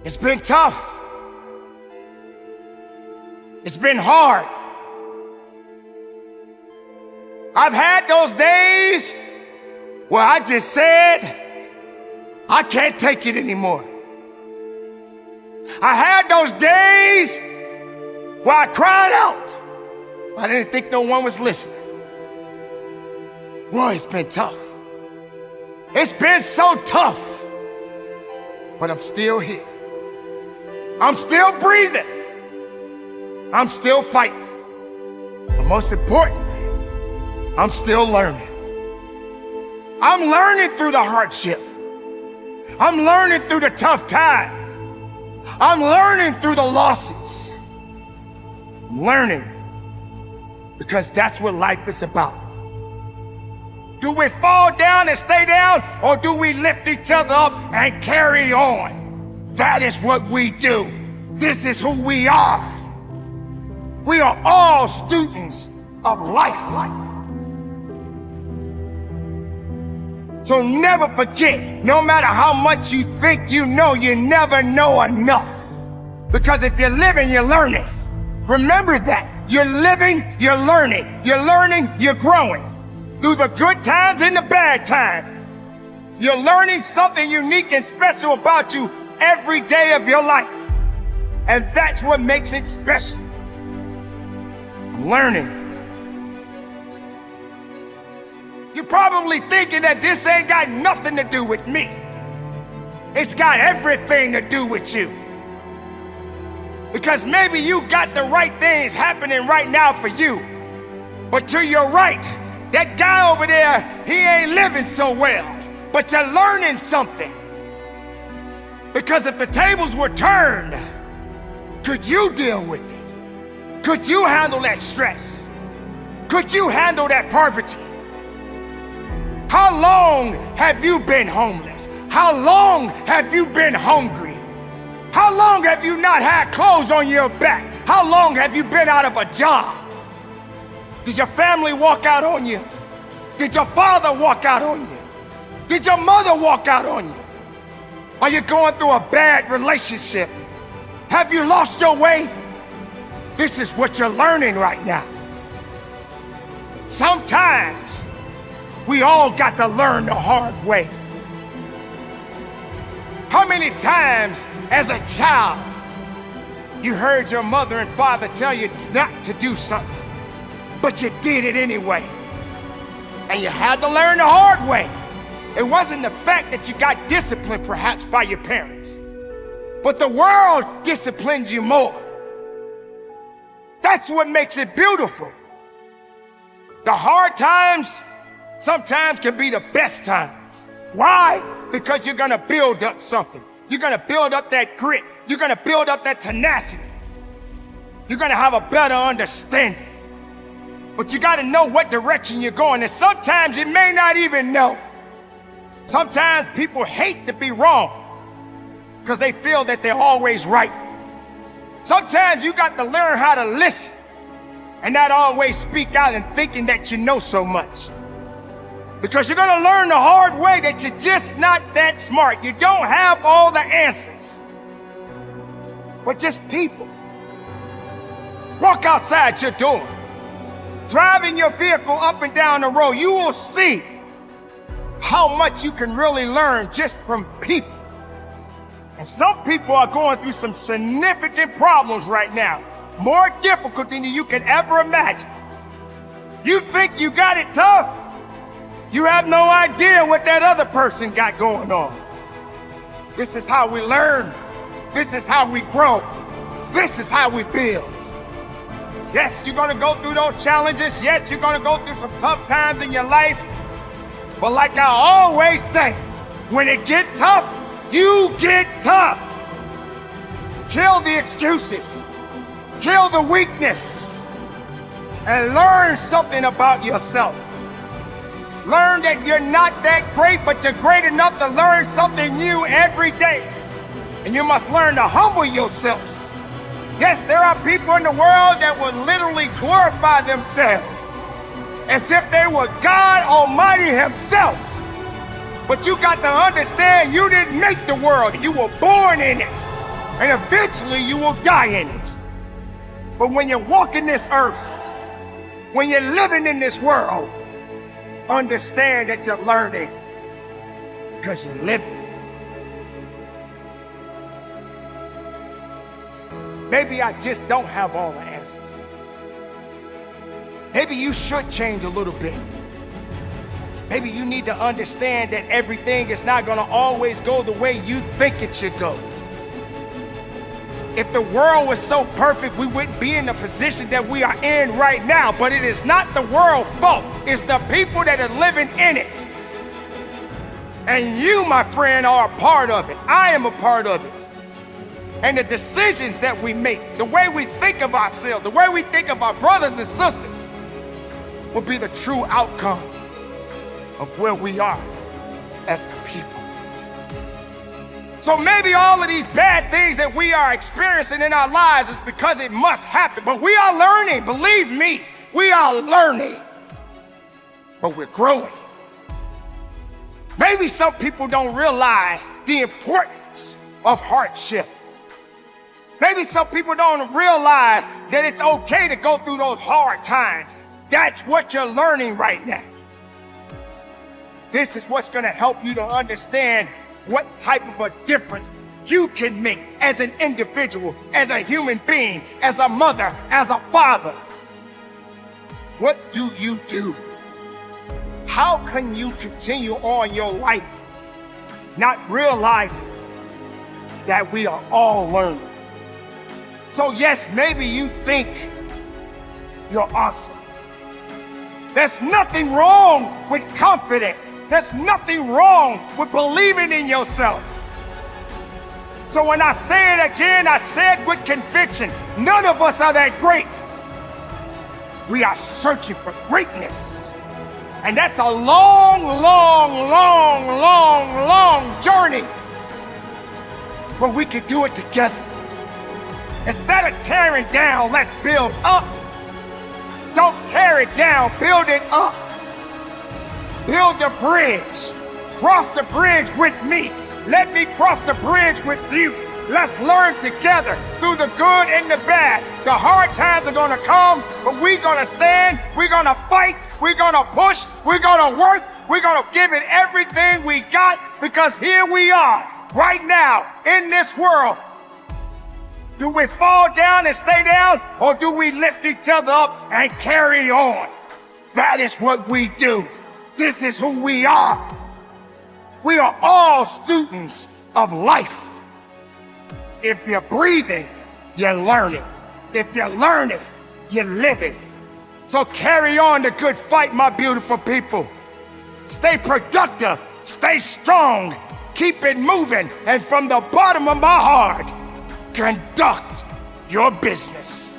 It's been tough. It's been hard. I've had those days where I just said, I can't take it anymore. I had those days where I cried out. I didn't think no one was listening. Boy, it's been tough. It's been so tough. But I'm still here. I'm still breathing. I'm still fighting. But most importantly, I'm still learning. I'm learning through the hardship. I'm learning through the tough time. I'm learning through the losses. I'm learning because that's what life is about. Do we fall down and stay down, or do we lift each other up and carry on? That is what we do. This is who we are. We are all students of life. So never forget, no matter how much you think you know, you never know enough. Because if you're living, you're learning. Remember that. You're living, you're learning. You're learning, you're growing. Through the good times and the bad times. You're learning something unique and special about you every day of your life. And that's what makes it special. I'm learning. You're probably thinking that this ain't got nothing to do with me. It's got everything to do with you. Because maybe you got the right things happening right now for you. But to your right, that guy over there, he ain't living so well. But you're learning something. Because if the tables were turned, could you deal with it? Could you handle that stress? Could you handle that poverty? How long have you been homeless? How long have you been hungry? How long have you not had clothes on your back? How long have you been out of a job? Did your family walk out on you? Did your father walk out on you? Did your mother walk out on you? Are you going through a bad relationship? Have you lost your way? This is what you're learning right now. Sometimes we all got to learn the hard way. How many times as a child you heard your mother and father tell you not to do something, but you did it anyway? And you had to learn the hard way. It wasn't the fact that you got disciplined perhaps by your parents, but the world disciplines you more. That's what makes it beautiful. The hard times sometimes can be the best times. Why? Because you're gonna build up something. You're gonna build up that grit. You're gonna build up that tenacity. You're gonna have a better understanding. But you gotta know what direction you're going, and sometimes you may not even know. Sometimes people hate to be wrong because they feel that they're always right. Sometimes you got to learn how to listen and not always speak out and thinking that you know so much. Because you're gonna learn the hard way that you're just not that smart. You don't have all the answers. But just people. Walk outside your door. Driving your vehicle up and down the road, you will see how much you can really learn just from people. And some people are going through some significant problems right now, more difficult than you can ever imagine. You think you got it tough? You have no idea what that other person got going on. This is how we learn. This is how we grow. This is how we build. Yes, you're gonna go through those challenges. Yes, you're gonna go through some tough times in your life. But like I always say, when it gets tough, you get tough. Kill the excuses. Kill the weakness. And learn something about yourself. Learn that you're not that great, but you're great enough to learn something new every day. And you must learn to humble yourself. Yes, there are people in the world that will literally glorify themselves as if they were God Almighty Himself. But you got to understand, you didn't make the world, you were born in it. and eventually you will die in it. But when you walk in this earth, when you're living in this world, understand that you're learning because you're living. Maybe I just don't have all the answers. Maybe you should change a little bit. Maybe you need to understand that everything is not going to always go the way you think it should go. If the world was so perfect, we wouldn't be in the position that we are in right now. But it is not the world's fault. It's the people that are living in it. And you, my friend, are a part of it. I am a part of it. And the decisions that we make, the way we think of ourselves, the way we think of our brothers and sisters, will be the true outcome of where we are as a people. So maybe all of these bad things that we are experiencing in our lives is because it must happen. But we are learning, believe me, we are learning. But we're growing. Maybe some people don't realize the importance of hardship. Maybe some people don't realize that it's okay to go through those hard times. That's what you're learning right now. This is what's going to help you to understand what type of a difference you can make as an individual, as a human being, as a mother, as a father. What do you do? How can you continue on your life not realizing that we are all learning? So yes, maybe you think you're awesome. There's nothing wrong with confidence. There's nothing wrong with believing in yourself. So when I say it again, I say it with conviction. None of us are that great. We are searching for greatness. And that's a long, long, long, long, long journey. But we can do it together. Instead of tearing down, let's build up. Don't tear it down, build it up. Build the bridge. Cross the bridge with me. Let me cross the bridge with you. Let's learn together through the good and the bad. The hard times are gonna come, but we're gonna stand, we're gonna fight, we're gonna push, we're gonna work, we're gonna give it everything we got, because here we are, right now, in this world. Do we fall down and stay down, or do we lift each other up and carry on? That is what we do. This is who we are. We are all students of life. If you're breathing, you're learning. If you're learning, you're living. So carry on the good fight, my beautiful people. Stay productive, stay strong, keep it moving, and from the bottom of my heart, conduct your business.